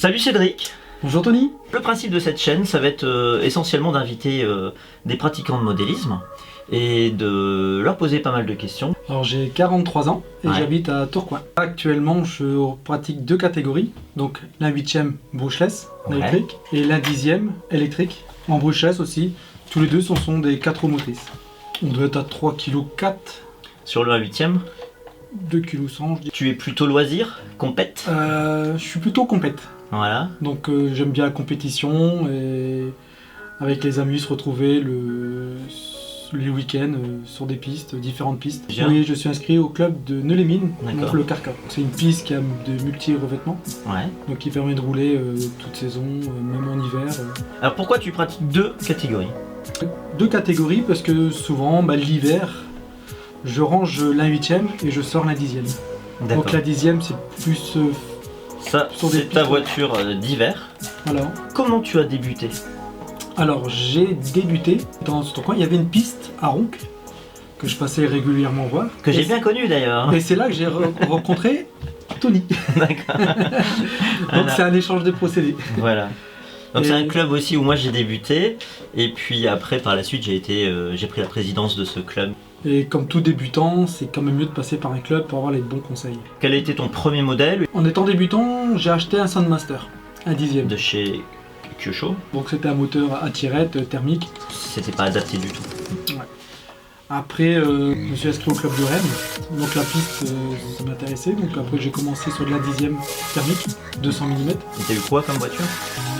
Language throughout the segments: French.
Salut Cédric. Bonjour Tony. Le principe de cette chaîne, ça va être essentiellement d'inviter des pratiquants de modélisme et de leur poser pas mal de questions. Alors j'ai 43 ans et j'habite à Tourcoing. Actuellement je pratique deux catégories, donc l'un 8e brushless électrique et l'un 10e électrique en brushless aussi. Tous les deux sont des 4 roues motrices. On doit être à 3,4 kg. Sur le 1/8e 2,1 kg je dis. Tu es plutôt loisir, compète? Je suis plutôt compète. Voilà. Donc j'aime bien la compétition et avec les amis se retrouver les week-ends sur des pistes, différentes pistes. Bien. Oui, je suis inscrit au club de Neu-les-Mines, donc le Carca. C'est une piste qui a de multi-revêtements, donc qui permet de rouler toute saison, même en hiver. Alors pourquoi tu pratiques deux catégories? Deux catégories parce que souvent l'hiver, je range l'un 8e et je sors l'un 10e. Donc la 10e c'est plus... Ça, c'est ta voiture d'hiver. Voilà. Comment tu as débuté? Alors, j'ai débuté dans ce coin. Il y avait une piste à Ronc que je passais régulièrement voir. Que j'ai bien connu d'ailleurs. Et c'est là que j'ai rencontré Tony. D'accord. Donc, c'est un échange de procédés. Voilà. Donc, c'est un club aussi où moi j'ai débuté. Et puis après, par la suite, j'ai pris la présidence de ce club. Et comme tout débutant, c'est quand même mieux de passer par un club pour avoir les bons conseils. Quel a été ton premier modèle? En étant débutant, j'ai acheté un Soundmaster, un 10e. De chez Kyosho. Donc c'était un moteur à tirette thermique. C'était pas adapté du tout. Ouais. Après, je me suis inscrit au club de Rennes. Donc la piste, ça m'intéressait. Donc après, j'ai commencé sur de la 10e thermique, 200 mm. Et t'as eu quoi comme voiture?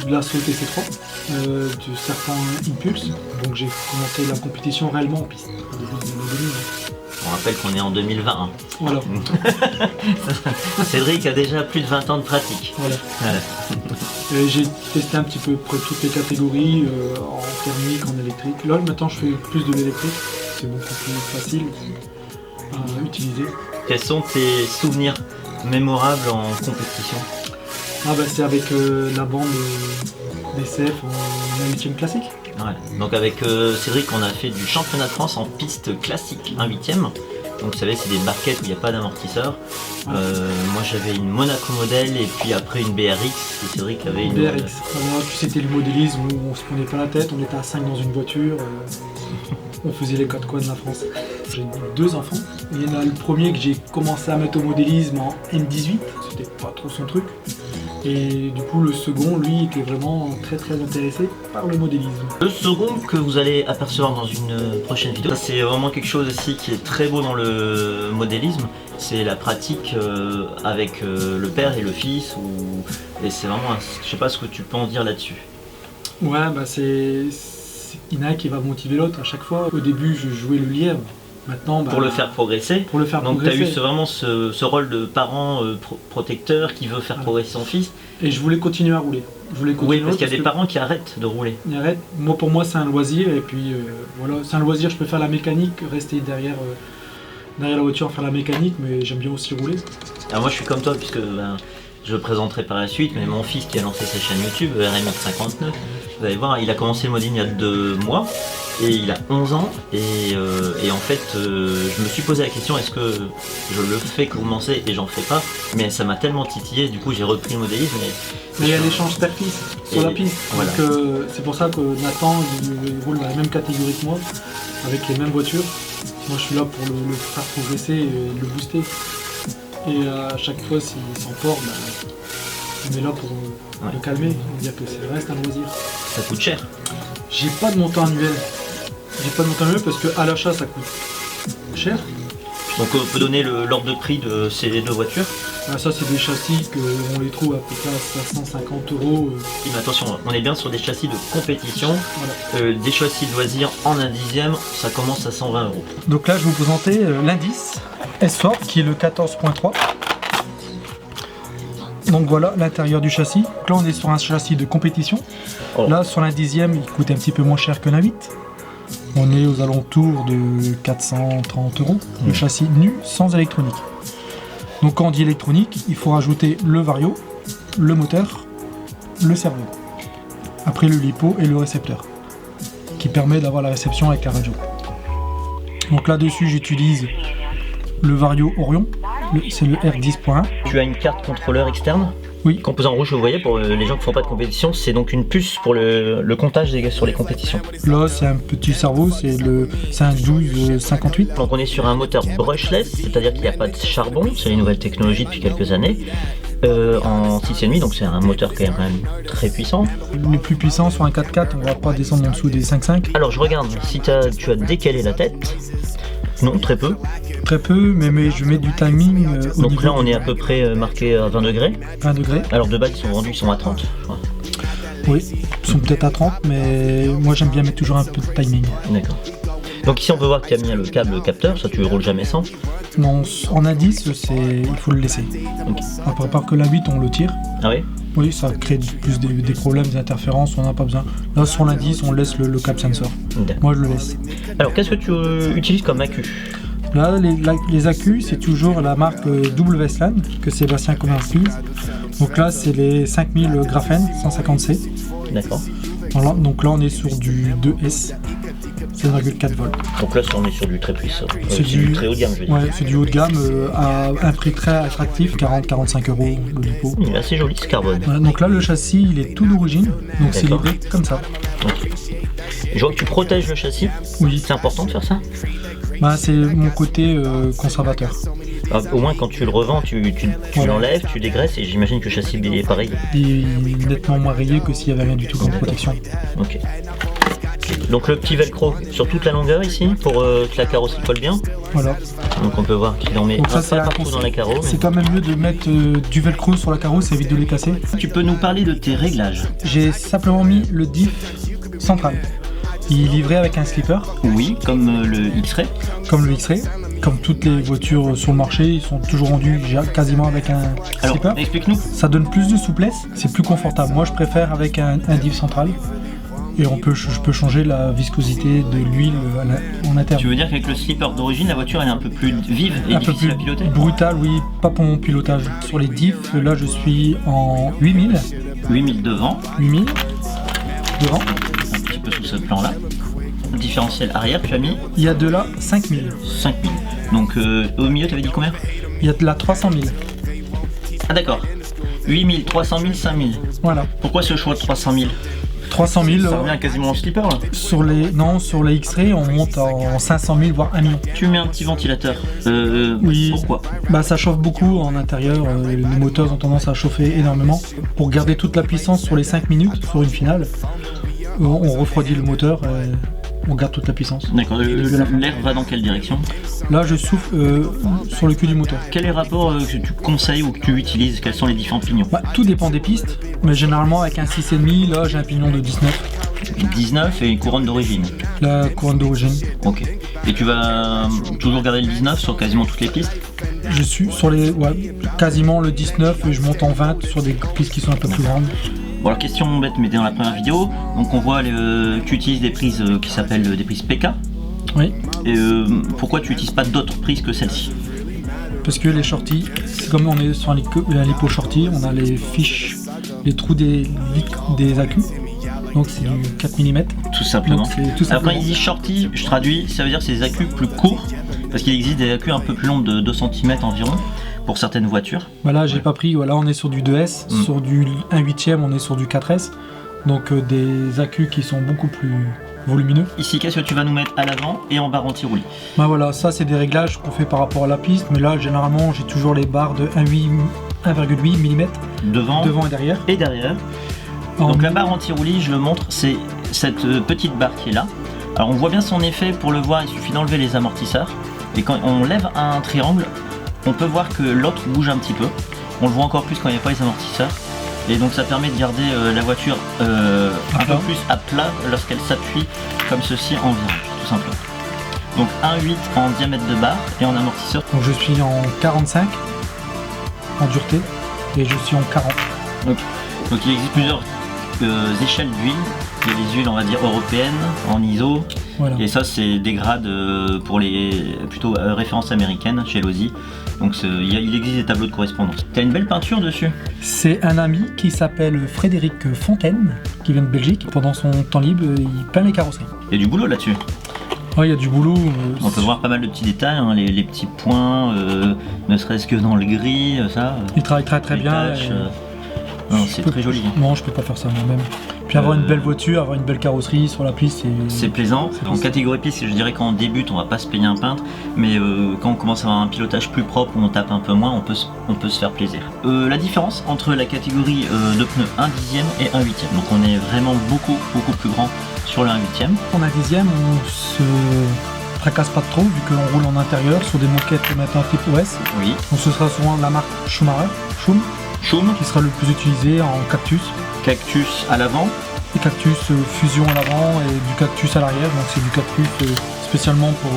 De la Saut TC3, du Serpent Impulse. Donc j'ai commencé la compétition réellement en piste. On rappelle qu'on est en 2020. Voilà. Cédric a déjà plus de 20 ans de pratique. Voilà. J'ai testé un petit peu près toutes les catégories, en thermique, en électrique. Là maintenant je fais plus de l'électrique, c'est beaucoup plus facile à utiliser. Quels sont tes souvenirs mémorables en compétition? C'est avec la bande DCF en 8e classique. Ouais. Donc avec Cédric, on a fait du championnat de France en piste classique, 1/8e. Donc vous savez, c'est des barquettes où il n'y a pas d'amortisseur. Moi j'avais une Monaco modèle et puis après une BRX. Et Cédric avait une BRX. C'était le modélisme où on se prenait pas la tête, on était à 5 dans une voiture. On faisait les 4 coins de la France. J'ai 2 enfants. Il y en a le premier que j'ai commencé à mettre au modélisme en M18. C'était pas trop son truc. Et du coup le second lui était vraiment très intéressé par le modélisme. Le second que vous allez apercevoir dans une prochaine vidéo, c'est vraiment quelque chose aussi qui est très beau dans le modélisme, c'est la pratique avec le père et le fils, et c'est vraiment, je sais pas ce que tu peux en dire là-dessus. Ouais, il y en a un qui va motiver l'autre à chaque fois. Au début je jouais le lièvre. Maintenant, pour le faire progresser. Donc tu as eu vraiment ce rôle de parent protecteur qui veut faire progresser son fils. Et je voulais continuer à rouler. Oui, parce qu'il y a des parents qui arrêtent de rouler. Ils arrêtent. Moi, pour moi, c'est un loisir. Et puis voilà, c'est un loisir. Je peux faire la mécanique, rester derrière la voiture, faire la mécanique, mais j'aime bien aussi rouler. Alors moi, je suis comme toi, puisque je le présenterai par la suite, mais mon fils qui a lancé sa chaîne YouTube, RMX59, vous allez voir, il a commencé le modélisme il y a 2 mois. Et il a 11 ans et en fait je me suis posé la question, est-ce que je le fais commencer et j'en fais pas, mais ça m'a tellement titillé, du coup j'ai repris le modélisme. Mais il y a l'échange père-fils sur la piste, voilà. Donc c'est pour ça que Nathan il roule dans la même catégorie que moi, avec les mêmes voitures. Moi je suis là pour le faire progresser et le booster. Et à chaque fois s'il s'emporte, on est là pour le calmer, dire que ça reste un loisir. Ça coûte cher? J'ai pas de montant annuel. Parce qu'à l'achat ça coûte cher. Donc on peut donner l'ordre de prix de ces 2 voitures. Ça c'est des châssis qu'on les trouve à peu près à 550 €. Mais attention, on est bien sur des châssis de compétition. Voilà. Des châssis de loisirs en 1/10e, ça commence à 120 €. Donc là je vais vous présenter l'indice S-Fort qui est le 14.3. Donc voilà l'intérieur du châssis. Donc là on est sur un châssis de compétition. Là sur l'un 10e il coûte un petit peu moins cher que l'un 8. On est aux alentours de 430 €. Le châssis nu sans électronique. Donc quand on dit électronique, il faut rajouter le vario, le moteur, le serveur. Après le lipo et le récepteur, qui permet d'avoir la réception avec la radio. Donc là-dessus j'utilise le vario Orion, c'est le R10.1. Tu as une carte contrôleur externe? Oui. Composant rouge, vous voyez, pour les gens qui font pas de compétition, c'est donc une puce pour le comptage sur les compétitions. Là, c'est un petit cerveau, c'est un 1258. Donc on est sur un moteur brushless, c'est-à-dire qu'il n'y a pas de charbon, c'est une nouvelle technologie depuis quelques années. En 6,5, donc c'est un moteur quand même très puissant. Le plus puissant sur un 4x4, on va pas descendre en dessous des 5.5. Alors je regarde, si tu as décalé la tête. Non, très peu. Très peu, mais je mets du timing au donc niveau là on est à peu près marqué à 20 degrés. 20 degrés. Alors de base ils sont vendus, ils sont à 30. Oui, ils sont peut-être à 30, mais moi j'aime bien mettre toujours un peu de timing. D'accord. Donc ici on peut voir qu'il y a bien le câble capteur, ça tu le roules jamais sans. Non, en indice, il faut le laisser. Okay. Après, par que la 8 on le tire. Ah oui? Oui, ça crée plus des problèmes, des interférences, on n'a pas besoin. Là, sur l'indice, on laisse le cap sensor. Moi, je le laisse. Alors, qu'est-ce que tu utilises comme accu? Là, les accus, c'est toujours la marque WSLAN que Sébastien commercialise. Donc là, c'est les 5000 graphène 150C. D'accord. Voilà, donc là, on est sur du 2S. 7,4 volts. Donc là, on est sur du très puissant. C'est du très haut de gamme, je veux dire. Ouais, c'est du haut de gamme à un prix très attractif, 40-45 € le dépôt. Il est assez joli ce carbone. Voilà, donc là, le châssis, il est tout d'origine, donc c'est livré comme ça. Okay. Je vois que tu protèges le châssis. Oui. C'est important de faire ça? Bah, c'est mon côté conservateur. Alors, au moins, quand tu le revends, tu l'enlèves, tu dégraisses, et j'imagine que le châssis est pareil. Il est nettement moins rayé que s'il n'y avait rien du tout comme protection. Ok. Donc le petit velcro sur toute la longueur ici pour que la carrosserie colle bien. Voilà. Donc on peut voir qu'il en met donc ça, un peu partout dans la carrosserie. C'est quand même mieux de mettre du velcro sur la carrosserie, ça évite de les casser. Tu peux nous parler de tes réglages? J'ai simplement mis le diff central. Il est livré avec un slipper. Oui, comme le X-Ray. Comme le X-Ray. Comme toutes les voitures sur le marché, ils sont toujours vendus quasiment avec un slipper. Alors, explique-nous. Ça donne plus de souplesse, c'est plus confortable. Moi je préfère avec un diff central. Et je peux changer la viscosité de l'huile en interne. Tu veux dire qu'avec le slipper d'origine, la voiture elle est un peu plus vive et difficile à piloter? Brutale, oui, pas pour mon pilotage. Sur les diffs, là je suis en 8000. 8000 devant. 8000 devant. Un petit peu sous ce plan-là. Différentiel arrière, tu as mis? Il y a de là 5000. 5000. Donc au milieu, tu avais dit combien? Il y a de là 300 000. Ah d'accord. 8000, 300 000, 5000. Voilà. Pourquoi ce choix de 300 000? 300 000. Ça revient quasiment au slipper là. Sur les X-Ray, on monte en 500 000 voire 1 million. Tu mets un petit ventilateur. Oui. Pourquoi? Bah ça chauffe beaucoup en intérieur. Les moteurs ont tendance à chauffer énormément. Pour garder toute la puissance sur les 5 minutes sur une finale, on refroidit le moteur. On garde toute la puissance. D'accord. L'air va dans quelle direction? Là, je souffle sur le cul du moteur. Quel est le rapport que tu conseilles ou que tu utilises? Quels sont les différents pignons? Bah, tout dépend des pistes, mais généralement avec un 6,5, là j'ai un pignon de 19. 19 et une couronne d'origine. La couronne d'origine. Ok. Et tu vas toujours garder le 19 sur quasiment toutes les pistes? Je suis sur quasiment le 19 et je monte en 20 sur des pistes qui sont un peu plus grandes. Bon, alors question bête, mais dans la première vidéo, donc on voit que tu utilises des prises qui s'appellent des prises PK. Oui. Et pourquoi tu n'utilises pas d'autres prises que celle-ci? Parce que les shorties, c'est comme on est sur un lipo shorty, on a les fiches, les trous des accus. Donc c'est du 4 mm. Tout simplement. Après il dit shorty, je traduis, ça veut dire que c'est des accus plus courts. Parce qu'il existe des accus un peu plus longs de 2 cm environ. Pour certaines voitures. Voilà, j'ai pas pris, voilà, on est sur du 2S, sur du 1/8, on est sur du 4S, donc des accus qui sont beaucoup plus volumineux. Ici, qu'est-ce que tu vas nous mettre à l'avant et en barre anti-roulis? Bah voilà, ça c'est des réglages qu'on fait par rapport à la piste, mais là généralement j'ai toujours les barres de 1,8 mm devant et derrière. Et derrière. Donc la barre anti-roulis, je le montre, c'est cette petite barre qui est là. Alors on voit bien son effet, pour le voir il suffit d'enlever les amortisseurs, et quand on lève un triangle, on peut voir que l'autre bouge un petit peu. On le voit encore plus quand il n'y a pas les amortisseurs. Et donc ça permet de garder la voiture un peu plus à plat lorsqu'elle s'appuie comme ceci en virage, tout simplement. Donc 1,8 en diamètre de barre et en amortisseur. Donc je suis en 45 en dureté et je suis en 40. Donc il existe plusieurs échelles d'huile. Il y a les huiles on va dire européennes en ISO. Voilà. Et ça c'est des grades pour les plutôt références américaines chez Losi. Donc il existe des tableaux de correspondance. Tu as une belle peinture dessus. C'est un ami qui s'appelle Frédéric Fontaine, qui vient de Belgique. Pendant son temps libre, il peint les carrosseries. Il y a du boulot là-dessus. Ouais, il y a du boulot. On peut voir pas mal de petits détails, hein, les petits points, ne serait-ce que dans le gris, ça. Il travaille très bien. Tâches, c'est très joli. Non, je peux pas faire ça moi-même. Puis avoir une belle voiture, avoir une belle carrosserie sur la piste, c'est plaisant. En catégorie piste, je dirais quand on débute, on va pas se payer un peintre, mais quand on commence à avoir un pilotage plus propre, où on tape un peu moins, on peut se faire plaisir. La différence entre la catégorie de pneus 1 dixième et 1 huitième, donc on est vraiment beaucoup plus grand sur le 1 huitième. En 1 dixième, on se fracasse pas trop vu qu'on roule en intérieur sur des moquettes maintenant type OS. Oui. Donc ce sera souvent de la marque Schumacher, Schum, qui sera le plus utilisé en cactus. Cactus à l'avant. Et cactus fusion à l'avant et du cactus à l'arrière, donc c'est du cactus spécialement pour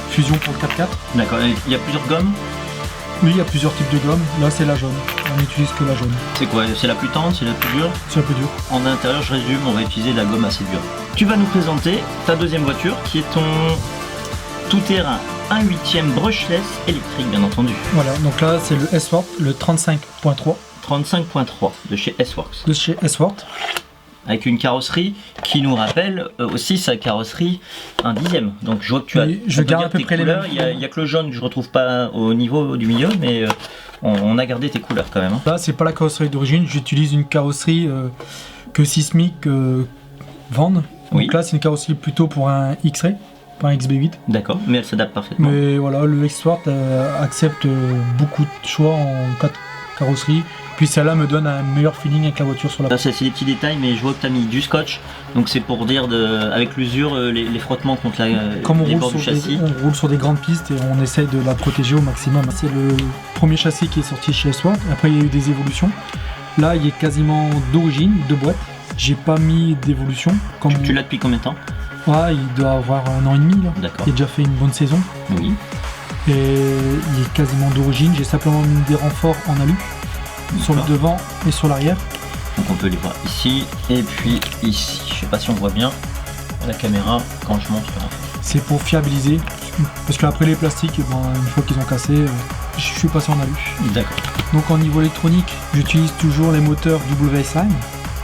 fusion pour le 4x4. D'accord, il y a plusieurs gommes? Oui, il y a plusieurs types de gommes. Là c'est la jaune, on n'utilise que la jaune. C'est quoi? C'est la plus tendre, c'est la plus dure? C'est la plus dure. En intérieur, je résume, on va utiliser la gomme assez dure. Tu vas nous présenter ta deuxième voiture qui est ton tout-terrain 1 huitième brushless électrique, bien entendu. Voilà, donc là c'est le S-Works, le 35.3. 35.3 de chez S-Works. De chez S-Works. Avec une carrosserie qui nous rappelle aussi sa carrosserie 1 dixième. Donc je vois que tu as. Je garde à peu près couleurs. les mêmes. Il y a que le jaune que je retrouve pas au niveau du milieu, mais on a gardé tes couleurs quand même. Hein. Là c'est pas la carrosserie d'origine, j'utilise une carrosserie que Sismic vendent. Oui. Donc là c'est une carrosserie plutôt pour un X-Ray, pas un XB8. D'accord, mais elle s'adapte parfaitement. Mais voilà, le S-Works accepte beaucoup de choix en carrosserie. Puis celle-là me donne un meilleur feeling avec la voiture sur la piste. C'est des petits détails, mais je vois que tu as mis du scotch, donc c'est pour dire avec l'usure, les frottements contre les bords du châssis. On roule sur des grandes pistes et on essaye de la protéger au maximum. C'est le premier châssis qui est sorti chez S-Works. Après il y a eu des évolutions. Là il est quasiment d'origine, de boîte. J'ai pas mis d'évolution. Tu l'as depuis combien de temps? Ouais, il doit avoir 1 an et demi là. D'accord. Il a déjà fait une bonne saison. Oui. Et il est quasiment d'origine. J'ai simplement mis des renforts en alu sur le devant et sur l'arrière. Donc on peut les voir ici et puis ici. Je sais pas si on voit bien à la caméra quand je monte. C'est pour fiabiliser, parce qu'après les plastiques, une fois qu'ils ont cassé, je suis passé en alu. D'accord. Donc en niveau électronique, j'utilise toujours les moteurs WSI.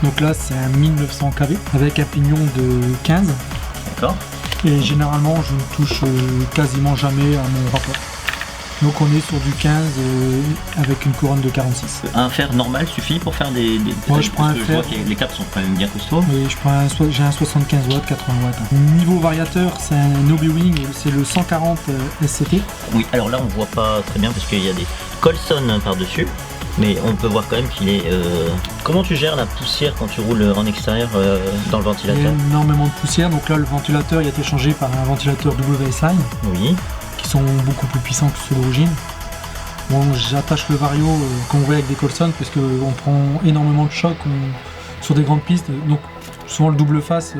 Donc là c'est un 1900 kV avec un pignon de 15. D'accord. Et généralement je ne touche quasiment jamais à mon rapport. Donc on est sur du 15 avec une couronne de 46. Un fer normal suffit pour faire des... Moi je prends un fer. Je vois que les câbles sont quand même bien costauds. Oui, j'ai un 75 watts, 80 watts. Niveau variateur, c'est un Obi-Wing et c'est le 140 SCT. Oui, alors là on voit pas très bien parce qu'il y a des Colson par-dessus. Mais on peut voir quand même qu'il est... Comment tu gères la poussière quand tu roules en extérieur dans le ventilateur? Il y a énormément de poussière, donc là le ventilateur il a été changé par un ventilateur WSI. Oui. Qui sont beaucoup plus puissants que ceux d'origine. Bon, j'attache le vario qu'on voit avec des Colson parce qu'on prend énormément de choc sur des grandes pistes, donc souvent le double face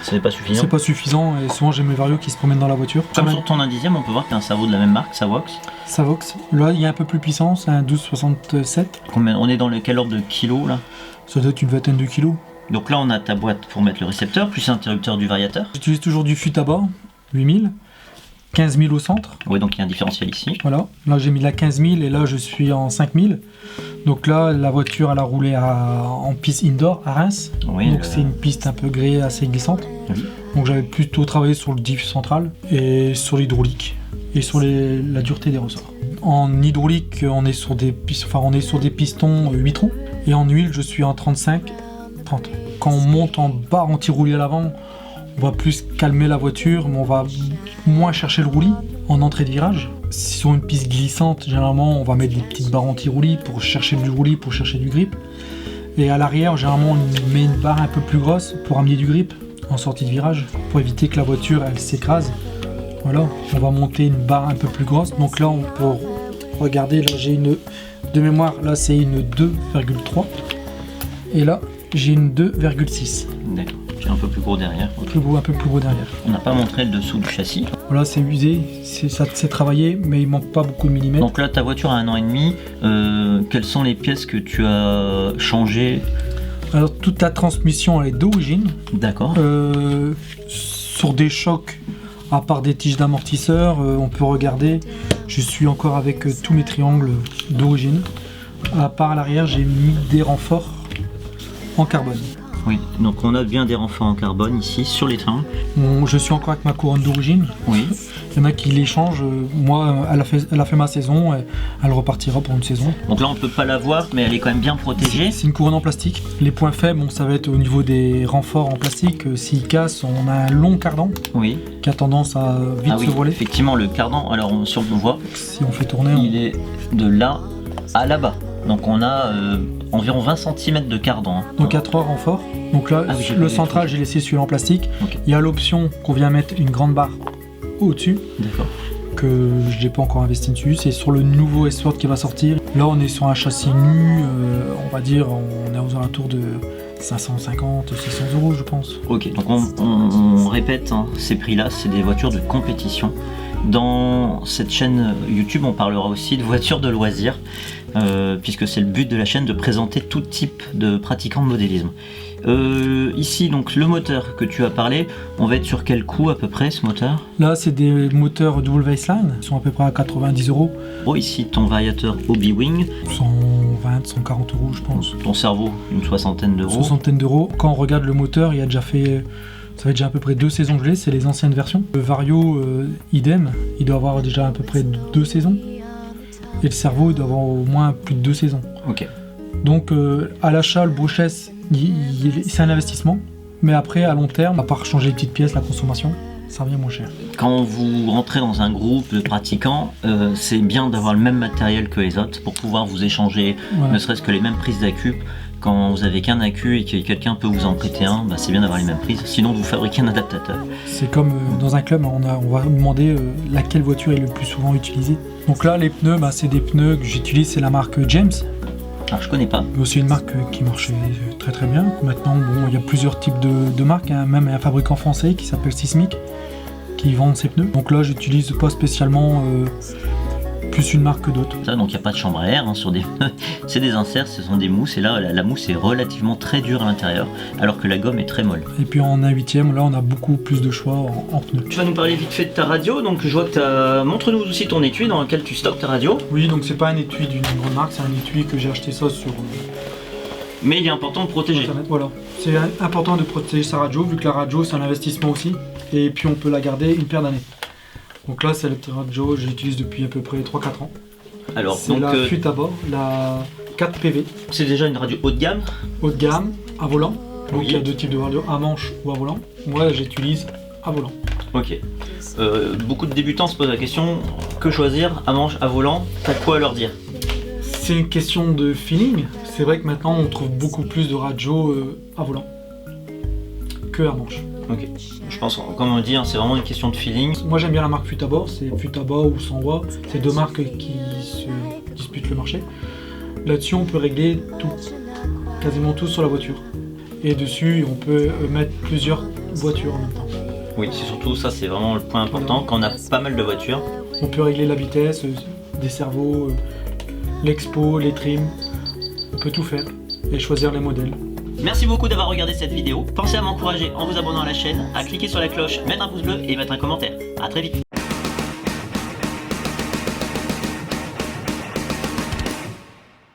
ce n'est pas suffisant. C'est pas suffisant et souvent j'ai mes varios qui se promènent dans la voiture. Comme sur ton 1 dixième, on peut voir que tu as un cerveau de la même marque, Savox. Savox. Là il y a un peu plus puissant, c'est un 1267. On est dans quel ordre de kilos là? Ça doit être une vingtaine de kilos. Donc là on a ta boîte pour mettre le récepteur, plus l'interrupteur du variateur. J'utilise toujours du fût à bord, 8000. 15 000 au centre. Oui, donc il y a un différentiel ici. Voilà, là j'ai mis la 15 000 et là je suis en 5 000. Donc là, la voiture elle a roulé en piste indoor à Reims. Oui, donc c'est une piste un peu gréée, assez glissante. Oui. Donc j'avais plutôt travaillé sur le diff central et sur l'hydraulique et sur la dureté des ressorts. En hydraulique, on est sur des pistons 8 trous et en huile, je suis en 35-30. Quand on monte en barre anti-roulis à l'avant, on va plus calmer la voiture, mais on va moins chercher le roulis en entrée de virage. Sur une piste glissante, généralement, on va mettre des petites barres anti-roulis pour chercher du roulis, pour chercher du grip. Et à l'arrière, généralement, on met une barre un peu plus grosse pour amener du grip en sortie de virage, pour éviter que la voiture elle s'écrase. Voilà, on va monter une barre un peu plus grosse. Donc là, on peut regarder, là j'ai une de mémoire, là c'est une 2,3 et là j'ai une 2,6. D'accord. Un peu plus gros derrière. Un peu plus gros derrière. On n'a pas montré le dessous du châssis. Voilà, c'est usé, c'est travaillé, mais il manque pas beaucoup de millimètres. Donc là, ta voiture a 1 an et demi. Quelles sont les pièces que tu as changées? Alors, toute la transmission elle est d'origine. D'accord. Sur des chocs, à part des tiges d'amortisseur, on peut regarder. Je suis encore avec tous mes triangles d'origine. À part à l'arrière, j'ai mis des renforts en carbone. Oui, donc on a bien des renforts en carbone ici sur les tringles. Je suis encore avec ma couronne d'origine. Oui. Il y en a qui l'échangent. Moi, elle a fait ma saison. Elle repartira pour une saison. Donc là, on peut pas la voir, mais elle est quand même bien protégée. C'est une couronne en plastique. Les points faibles, bon, ça va être au niveau des renforts en plastique. S'ils cassent, on a un long cardan oui. qui a tendance à vite se voiler. Effectivement, le cardan, alors si on le voit, si on fait tourner, il est de là à là-bas. Donc on a environ 20 cm de cardan. Donc il y a 3 renforts. Donc là, le central, j'ai laissé celui en plastique. Okay. Il y a l'option qu'on vient mettre une grande barre au-dessus. D'accord. Que je n'ai pas encore investi dessus. C'est sur le nouveau S-Word qui va sortir. Là, on est sur un châssis nu. On va dire, on est aux alentours de 550, 600 euros, je pense. Ok, donc on répète, hein, ces prix-là, c'est des voitures de compétition. Dans cette chaîne YouTube, on parlera aussi de voitures de loisirs, puisque c'est le but de la chaîne de présenter tout type de pratiquants de modélisme. Ici, donc le moteur que tu as parlé, on va être sur quel coût à peu près ce moteur? Là, c'est des moteurs double baseline, ils sont à peu près à 90 euros. Oh, ici, ton variateur Hobby-Wing. 120, 140 euros, je pense. Ton cerveau, une soixantaine d'euros. Soixantaine d'euros. Quand on regarde le moteur, il a déjà fait. Ça fait déjà à peu près 2 saisons que je l'ai, c'est les anciennes versions. Le Vario, idem, il doit avoir déjà à peu près 2 saisons. Et le cerveau, il doit avoir au moins plus de 2 saisons. Ok. Donc à l'achat, le Brochesse, c'est un investissement. Mais après, à long terme, à part changer les petites pièces, la consommation, ça revient moins cher. Quand vous rentrez dans un groupe de pratiquants, c'est bien d'avoir le même matériel que les autres pour pouvoir vous échanger, voilà. Ne serait-ce que les mêmes prises d'accu. Quand vous avez qu'un accu et que quelqu'un peut vous en prêter un, bah c'est bien d'avoir les mêmes prises, sinon vous fabriquez un adaptateur. C'est comme dans un club, on va demander laquelle voiture est le plus souvent utilisée. Donc là, les pneus, bah, c'est des pneus que j'utilise, c'est la marque James. Alors je connais pas. C'est une marque qui marchait très très bien. Maintenant, bon, il y a plusieurs types de marques, hein. Même un fabricant français qui s'appelle Sismic qui vend ses pneus. Donc là, j'utilise pas spécialement plus une marque que d'autres. Donc il n'y a pas de chambre à air hein, sur des pneus. C'est des inserts, ce sont des mousses et là la mousse est relativement très dure à l'intérieur alors que la gomme est très molle. Et puis en 1/8e, là on a beaucoup plus de choix en pneus. Tu vas nous parler vite fait de ta radio, donc je vois que montre-nous aussi ton étui dans lequel tu stockes ta radio. Oui, donc c'est pas un étui d'une grande marque, c'est un étui que j'ai acheté ça sur... Mais il est important de protéger. Internet, voilà. C'est important de protéger sa radio vu que la radio c'est un investissement aussi et puis on peut la garder une paire d'années. Donc là, c'est la radio que j'utilise depuis à peu près 3-4 ans. Alors, c'est la fuite à bord, la 4 PV. C'est déjà une radio haut de gamme. Haut de gamme, à volant. Donc oui. Il y a 2 types de radio, à manche ou à volant. Moi, j'utilise à volant. Ok. Beaucoup de débutants se posent la question, que choisir, à manche, à volant? T'as quoi à leur dire? C'est une question de feeling. C'est vrai que maintenant, on trouve beaucoup plus de radios à volant que à manche. Ok, je pense, comme on dit, hein, c'est vraiment une question de feeling. Moi j'aime bien la marque Futaba, c'est Futaba ou Sanwa, c'est 2 marques qui se disputent le marché. Là-dessus on peut régler tout, quasiment tout sur la voiture. Et dessus on peut mettre plusieurs voitures en même temps. Oui, c'est surtout ça, c'est vraiment le point important, quand on a pas mal de voitures. On peut régler la vitesse, des servos, l'expo, les trims, on peut tout faire et choisir les modèles. Merci beaucoup d'avoir regardé cette vidéo. Pensez à m'encourager en vous abonnant à la chaîne, à cliquer sur la cloche, mettre un pouce bleu et mettre un commentaire. A très vite.